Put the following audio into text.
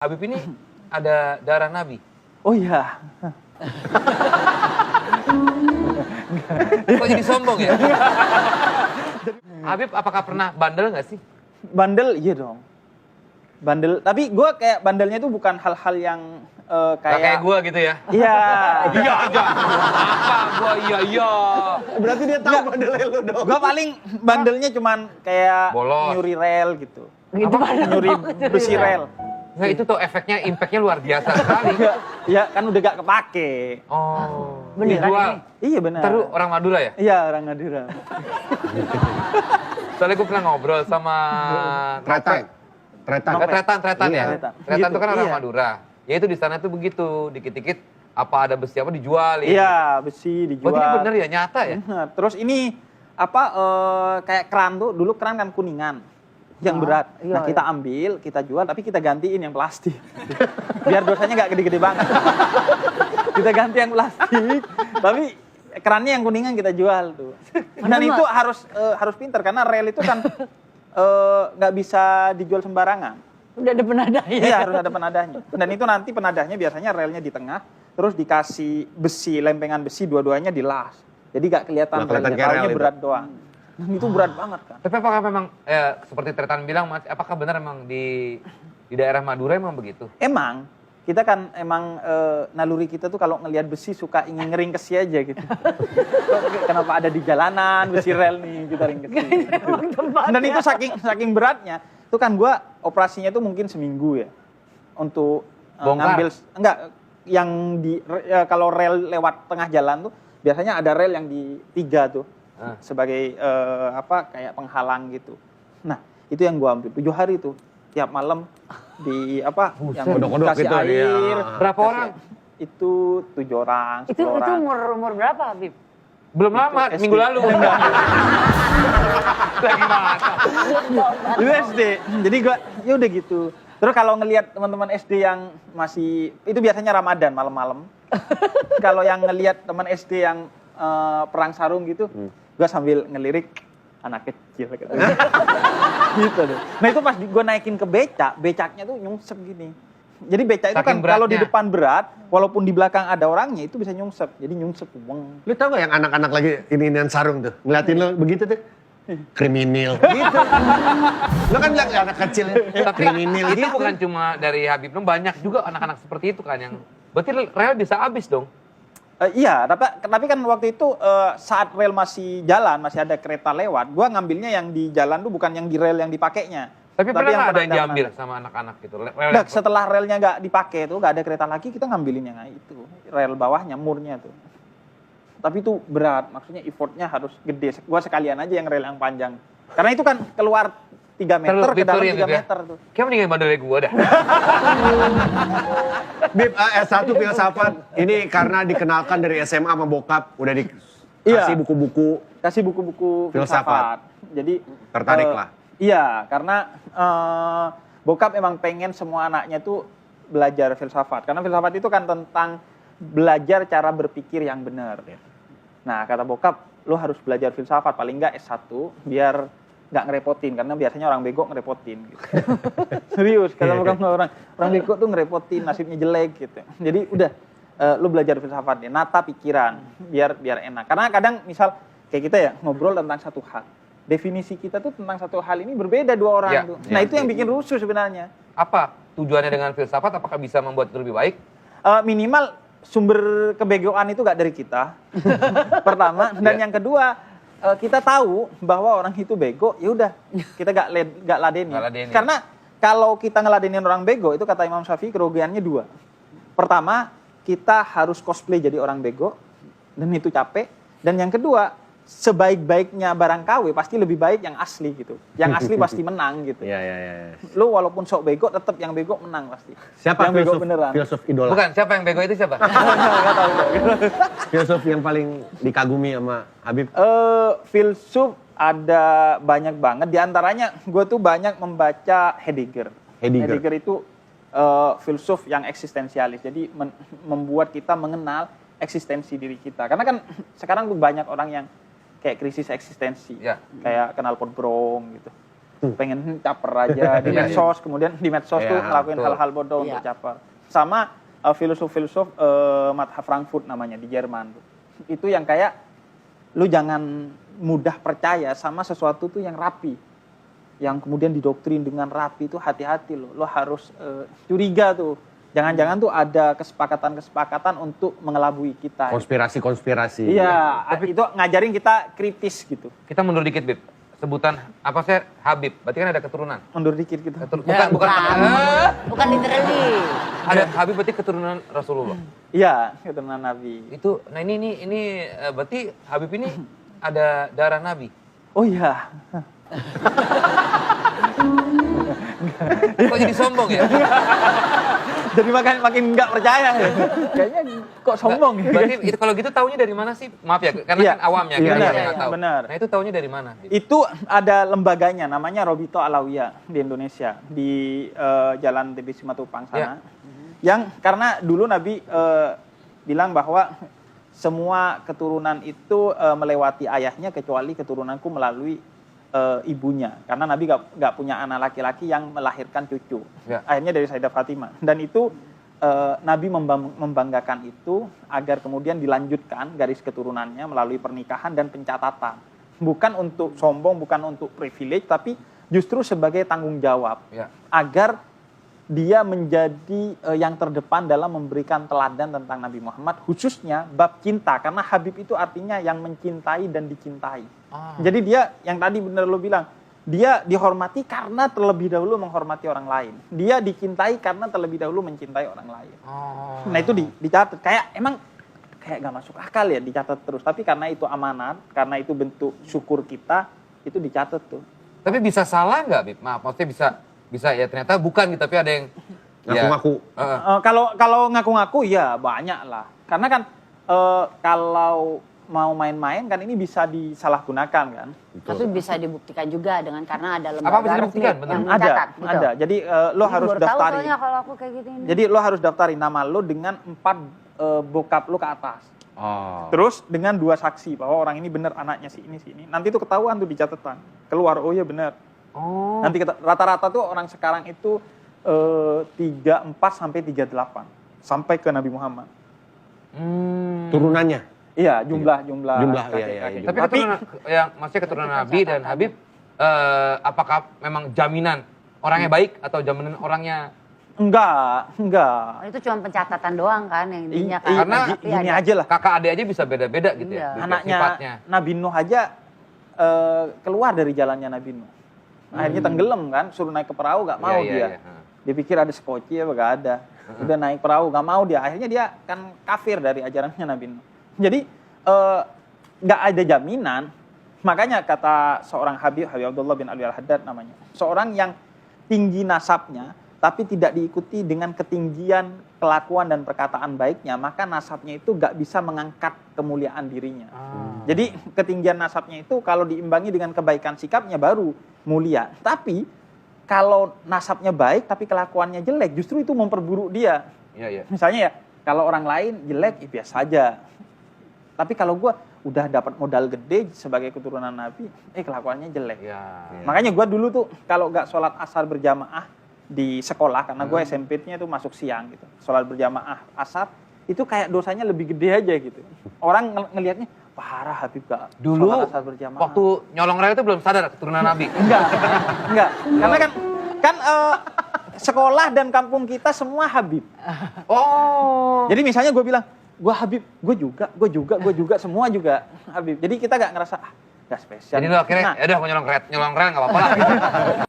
Habib ini ada darah Nabi. Oh iya. Kok jadi sombong ya? Habib apakah pernah bandel nggak sih? Bandel, iya dong. Bandel, tapi gue kayak bandelnya itu bukan hal-hal yang Kayak gue gitu ya? Iya. Iya aja. Apa gue iya. Berarti dia tahu bandelnya lu dong. Gue paling bandelnya cuman kayak Bolos. nyuri rel gitu. Gitu Nyuri besi rel. Nggak, itu tuh efeknya, impactnya luar biasa sekali. Iya, kan udah gak kepake. Oh, Beneran dijual. ini? Iya benar. Ntar lu orang Madura ya? Iya, orang Madura. Soalnya gue pernah ngobrol sama Tretan. Tretan. Tretan ya. Iya. Tretan itu kan orang Iya. Madura. Ya itu di sana tuh begitu, dikit-dikit apa ada besi apa dijual. Iya, besi dijual. Berarti ini bener ya, nyata ya? Terus ini apa kayak keran tuh, dulu keran kan kuningan. Yang berat. Iya, Nah, kita ambil, kita jual, tapi kita gantiin yang plastik. Biar dosanya nggak gede-gede banget. Kita ganti yang plastik, tapi kerannya yang kuningan kita jual tuh. Dan itu harus pinter karena rel itu kan nggak bisa dijual sembarangan. Udah ada penadanya. Iya, harus ada penadahnya. Dan itu nanti penadahnya biasanya relnya di tengah, terus dikasih besi, lempengan besi dua-duanya dilas. Jadi nggak kelihatan Nggak kelihatan relnya, kayak taunya rel itu. berat doang. Dan itu berat banget kan. Tapi apakah memang, seperti Tretan bilang, Mas, apakah benar memang di daerah Madura emang begitu? Emang kita kan emang naluri kita tuh kalau ngelihat besi suka ingin ngeringkesi aja gitu. Kenapa ada di jalanan besi rel nih kita ringkesi. Dan itu saking beratnya, itu kan gua operasinya tuh mungkin seminggu ya untuk Bongkar? ngambil enggak yang kalau rel lewat tengah jalan tuh biasanya ada rel yang di 3 tuh sebagai kayak penghalang gitu. Nah itu yang gua ambil 7 hari tuh tiap malam di yang Kodok-kodok kasih gitu, air. iya. Berapa kasih- orang? Itu 7 orang, 10 Itu orang. umur berapa, Habib? Belum lama, SD. minggu lalu. Lagi masak. Itu SD. Jadi gua ya udah gitu. Terus kalau ngelihat teman-teman SD yang masih itu biasanya Ramadan malam-malam. Kalau yang ngelihat teman SD yang perang sarung gitu, gua sambil ngelirik anak kecil gitu. Gitu deh. Nah itu pas gua naikin ke becaknya tuh nyungsep gini. Jadi becak itu Saking kan kalau di beratnya. depan berat, walaupun di belakang ada orangnya itu bisa nyungsep. Jadi nyungsep weng. Lu tau gak yang anak-anak lagi ini-inian sarung tuh? Ngeliatin lu begitu tuh? Kriminal. Gitu. Lu kan bilang anak kecil ya. Kriminal Itu gitu. bukan cuma dari Habib, banyak juga anak-anak seperti itu kan yang berarti rel bisa habis dong. Iya, tapi kan waktu itu saat rel masih jalan, masih ada kereta lewat, gua ngambilnya yang di jalan tuh bukan yang di rel yang dipakainya. Tapi pernah nggak ada yang penadaman diambil ada. sama anak-anak gitu? Nah, setelah relnya nggak dipakai tuh, nggak ada kereta lagi, kita ngambilin yang itu, rel bawahnya, murnya tuh. Tapi itu berat, maksudnya effortnya harus gede. Gua sekalian aja yang rel yang panjang. Karena itu kan keluar 3 meter, ke dalam 3 meter tuh. Kayak mendingan bandelnya gue dah. Bib, S1 filsafat ini karena dikenalkan dari SMA sama bokap, udah Iya. dikasih buku-buku. Kasih buku-buku Filsafat. filsafat. Jadi Tertarik lah. Iya, karena bokap emang pengen semua anaknya tuh belajar filsafat. Karena filsafat itu kan tentang belajar cara berpikir yang benar. Nah, kata bokap, lo harus belajar filsafat paling nggak S1 biar nggak ngerepotin, karena biasanya orang bego ngerepotin gitu. Serius, kata bokap orang bego tuh ngerepotin, nasibnya jelek gitu. Jadi udah lo belajar filsafat ya, nata pikiran biar enak. Karena kadang misal kayak kita ya ngobrol tentang satu hal. Definisi kita tuh tentang satu hal ini berbeda 2 orang Ya, tuh. ya. Nah, itu yang bikin rusuh sebenarnya. Apa tujuannya dengan filsafat? Apakah bisa membuat itu lebih baik? Minimal sumber kebegoan itu gak dari kita. Pertama, dan yang kedua kita tahu bahwa orang itu bego, ya udah kita gak ladenin. Nggak ladenin. Karena kalau kita ngeladenin orang bego itu kata Imam Syafi'i kerugiannya 2. Pertama, kita harus cosplay jadi orang bego dan itu capek. Dan yang kedua, sebaik-baiknya barang KW pasti lebih baik yang asli gitu. Yang asli pasti menang gitu. Iya. Lu walaupun sok bego tetap yang bego menang pasti. Siapa yang bego filsuf, beneran? filsuf idola? Bukan, siapa yang bego itu siapa? Nggak tahu. Filsuf yang paling dikagumi sama Habib? Filsuf ada banyak banget. Di antaranya gue tuh banyak membaca Heidegger. Heidegger. Itu filsuf yang eksistensialis. Jadi membuat kita mengenal eksistensi diri kita. Karena kan sekarang tuh banyak orang yang kayak krisis eksistensi. Ya. Kayak kenal pot brong gitu. pengen caper aja di Iya, medsos, kemudian di medsos tuh Iya, ngelakuin betul. hal-hal bodoh untuk Iya. caper. Sama filosof-filosof Madhab Frankfurt namanya di Jerman tuh. Itu yang kayak lu jangan mudah percaya sama sesuatu tuh yang rapi, yang kemudian didoktrin dengan rapi, itu hati-hati lo harus curiga tuh. Jangan-jangan tuh ada kesepakatan-kesepakatan untuk mengelabui kita. Konspirasi-konspirasi. Iya, itu ngajarin kita kritis gitu. Kita mundur dikit, Bib. Sebutan apa sih Habib? Berarti kan ada keturunan. Mundur dikit gitu. Bukan, Ya, bukan. bukan literally. Ada Habib berarti keturunan Rasulullah. Iya, keturunan Nabi. Itu, nah ini berarti Habib ini ada darah Nabi. Oh iya. Kok jadi sombong ya? Jadi makin nggak percaya ya. Kayaknya kok sombong ya. Berarti itu, kalau gitu taunya dari mana sih? Maaf ya, karena Iya. kan awamnya Iya, kita benar, nggak tahu. benar. Nah itu taunya dari mana? Bib? Itu ada lembaganya namanya Robito Alawiyah di Indonesia di Jalan TB Simatupang sana. Yang karena dulu Nabi bilang bahwa semua keturunan itu melewati ayahnya kecuali keturunanku melalui ibunya, karena Nabi gak punya anak laki-laki yang melahirkan cucu. Ya. Akhirnya dari Sayyidah Fatimah. Dan itu Nabi membanggakan itu agar kemudian dilanjutkan garis keturunannya melalui pernikahan dan pencatatan. Bukan untuk sombong, bukan untuk privilege, tapi justru sebagai tanggung jawab. Ya. Agar dia menjadi yang terdepan dalam memberikan teladan tentang Nabi Muhammad, khususnya bab cinta, karena Habib itu artinya yang mencintai dan dicintai. Jadi dia, yang tadi benar lo bilang, dia dihormati karena terlebih dahulu menghormati orang lain. Dia dicintai karena terlebih dahulu mencintai orang lain. Oh. Nah itu dicatat, kayak emang kayak gak masuk akal ya dicatat terus. Tapi karena itu amanat, karena itu bentuk syukur kita, itu dicatat tuh. Tapi bisa salah nggak, Bib? Maaf, maksudnya bisa ya ternyata bukan gitu, tapi ada yang Ngaku-ngaku. Ya, Kalau ngaku-ngaku ya banyak lah. Karena kan kalau mau main-main kan ini bisa disalahgunakan kan. Tapi bisa dibuktikan juga dengan karena ada Apa bisa lembaga dibuktikan? resmi Benar. yang mencatat. gitu. Ada. Jadi lo Ini harus baru tahu daftarin. soalnya kalau aku kayak gitu ini. Jadi lo harus daftarin nama lo dengan 4 bokap lo ke atas. Oh. Terus dengan 2 saksi bahwa orang ini benar anaknya si ini si ini. Nanti itu ketahuan tuh di catatan. Keluar, oh iya benar. Oh. Nanti rata-rata tuh orang sekarang itu 34 sampai 38 sampai ke Nabi Muhammad. Turunannya. Iya, jumlah Jumlah, kakek-kakek. iya, iya. Tapi keturunan yang maksudnya keturunan Nabi dan Habib, apakah memang jaminan orangnya baik atau jaminan orangnya? Enggak. Itu cuma pencatatan doang kan yang intinya kan. Karena Tapi gini ada- aja lah. Kakak adik aja bisa beda-beda gitu Iya. ya. Anaknya Sifatnya. Nabi Nuh aja keluar dari jalannya Nabi Nuh. Akhirnya tenggelam kan, suruh naik ke perahu gak mau Iya, dia. iya, iya. Dia pikir ada sekoci apa gak ada. Udah naik perahu gak mau dia. Akhirnya dia kan kafir dari ajarannya Nabi Nuh. Jadi gak ada jaminan. Makanya kata seorang Habib Abdullah bin Ali Al-Haddad namanya. Seorang yang tinggi nasabnya tapi tidak diikuti dengan ketinggian kelakuan dan perkataan baiknya, maka nasabnya itu gak bisa mengangkat kemuliaan dirinya. Jadi ketinggian nasabnya itu kalau diimbangi dengan kebaikan sikapnya baru mulia. Tapi kalau nasabnya baik tapi kelakuannya jelek, justru itu memperburuk dia. Iya, iya. Misalnya ya, kalau orang lain jelek, biasa aja. Tapi kalau gue udah dapat modal gede sebagai keturunan Nabi, kelakuannya jelek. Iya. Makanya gue dulu tuh kalau gak sholat asar berjamaah di sekolah, karena gue SMP-nya tuh masuk siang gitu. Sholat berjamaah asar, itu kayak dosanya lebih gede aja gitu. Orang ngelihatnya, parah Habib gak Dulu sholat asar berjamaah. waktu nyolong raya itu belum sadar keturunan Nabi. Enggak. Karena kan sekolah dan kampung kita semua Habib. Oh. Jadi misalnya gue bilang, gue Habib, gue juga, semua juga Habib. Jadi kita gak ngerasa, gak spesial. Jadi lu akhirnya, Nah, ya udah mau nyolong raya nggak apa-apa lah.